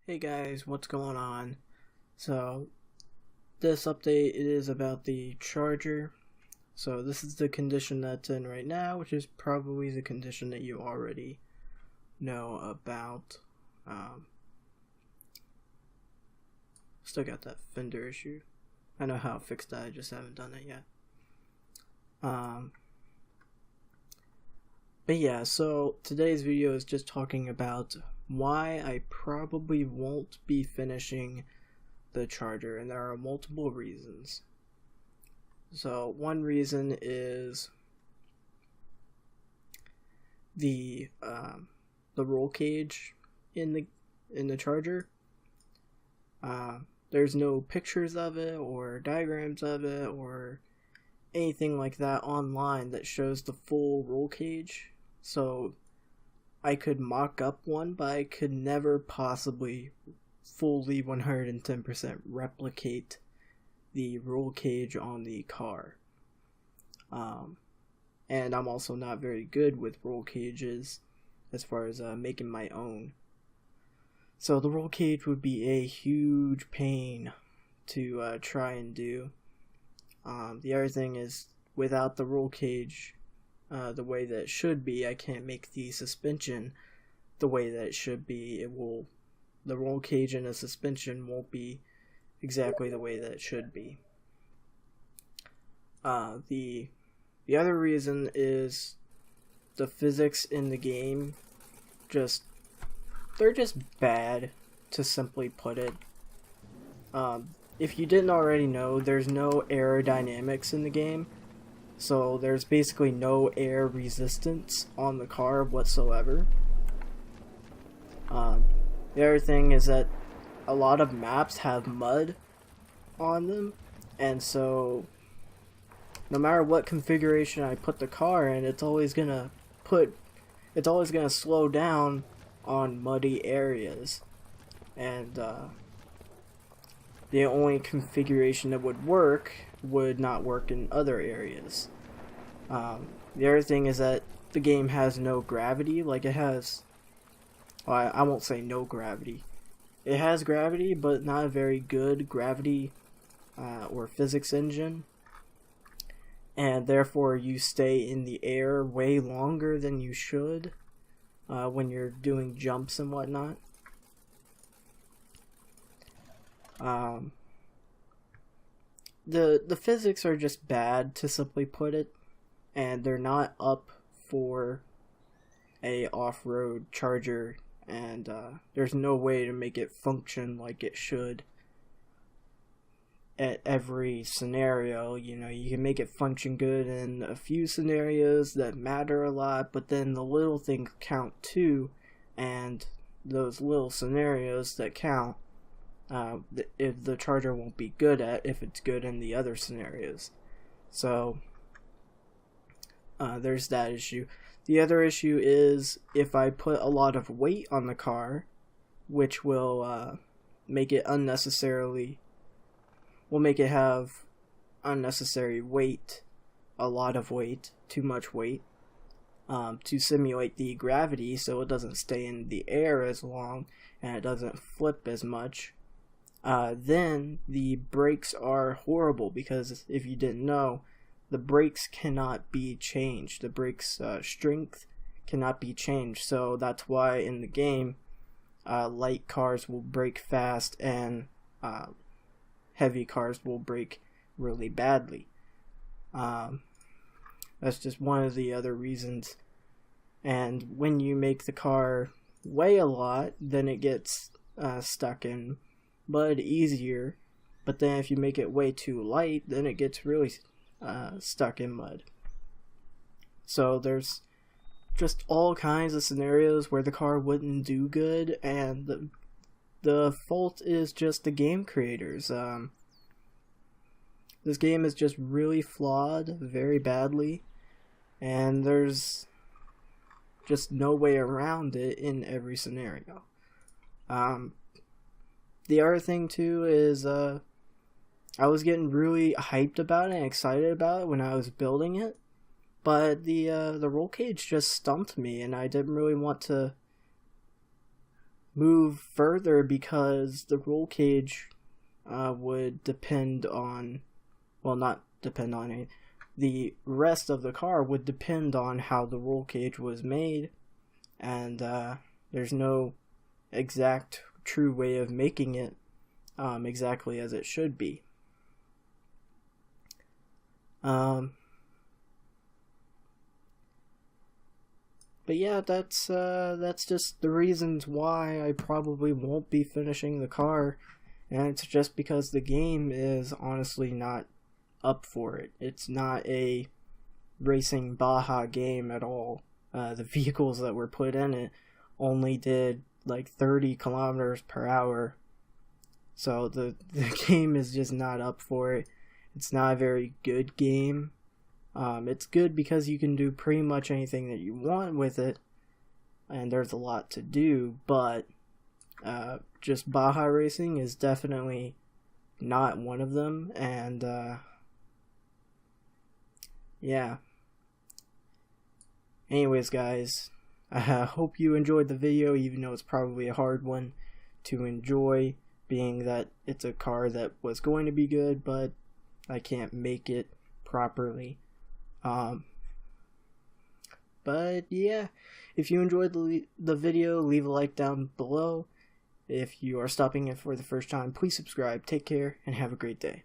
Hey guys, what's going on? So, this update is about the charger. So, this is the condition that's in right now, which is probably the condition that you already know about. Still got that fender issue. I know how to fix that, I just haven't done it yet. But yeah, so today's video is just talking about why I probably won't be finishing the charger, and there are multiple reasons. So one reason is the roll cage in the charger. There's no pictures of it or diagrams of it or anything like that online that shows the full roll cage. So I could mock up one, but I could never possibly fully 110% replicate the roll cage on the car. And I'm also not very good with roll cages as far as making my own. So the roll cage would be a huge pain to try and do. The other thing is, without the roll cage the way that it should be, I can't make the suspension the way that it should be. The roll cage and the suspension won't be exactly the way that it should be. The other reason is the physics in the game. They're just bad, to simply put it. If you didn't already know, there's no aerodynamics in the game. So there's basically no air resistance on the car whatsoever. The other thing is that a lot of maps have mud on them, and so no matter what configuration I put the car in, it's always gonna slow down on muddy areas. And the only configuration that would not work in other areas. The other thing is that the game has no gravity. Like, it has, well, I won't say no gravity. It has gravity, but not a very good gravity or physics engine. And therefore you stay in the air way longer than you should when you're doing jumps and whatnot. The physics are just bad, to simply put it, and they're not up for a off-road charger, and there's no way to make it function like it should at every scenario. You know, you can make it function good in a few scenarios that matter a lot, but then the little things count too, and those little scenarios that count, if the charger won't be good at if it's good in the other scenarios. So there's that issue. The other issue is if I put a lot of weight on the car, which will make it have unnecessary weight, a lot of weight, too much weight, to simulate the gravity so it doesn't stay in the air as long and it doesn't flip as much. Then the brakes are horrible, because if you didn't know, the brakes cannot be changed. The brakes strength cannot be changed. So that's why in the game, light cars will brake fast and heavy cars will brake really badly. That's just one of the other reasons. And when you make the car weigh a lot, then it gets stuck in mud easier. But then if you make it way too light, then it gets really stuck in mud. So there's just all kinds of scenarios where the car wouldn't do good, and the fault is just the game creators. This game is just really flawed very badly, and there's just no way around it in every scenario. The other thing too is I was getting really hyped about it and excited about it when I was building it, but the roll cage just stumped me, and I didn't really want to move further because the roll cage would depend on, well, not depend on it, the rest of the car would depend on how the roll cage was made, and there's no exact true way of making it exactly as it should be. But yeah, that's just the reasons why I probably won't be finishing the car, and it's just because the game is honestly not up for it. It's not a racing Baja game at all. The vehicles that were put in it only did like 30 kilometers per hour, so the game is just not up for it. It's not a very good game. It's good because you can do pretty much anything that you want with it, and there's a lot to do, but just Baja Racing is definitely not one of them, and yeah. Anyways, guys, I hope you enjoyed the video, even though it's probably a hard one to enjoy, being that it's a car that was going to be good, but I can't make it properly. But yeah, if you enjoyed the video, leave a like down below. If you are stopping in for the first time, please subscribe. Take care and have a great day.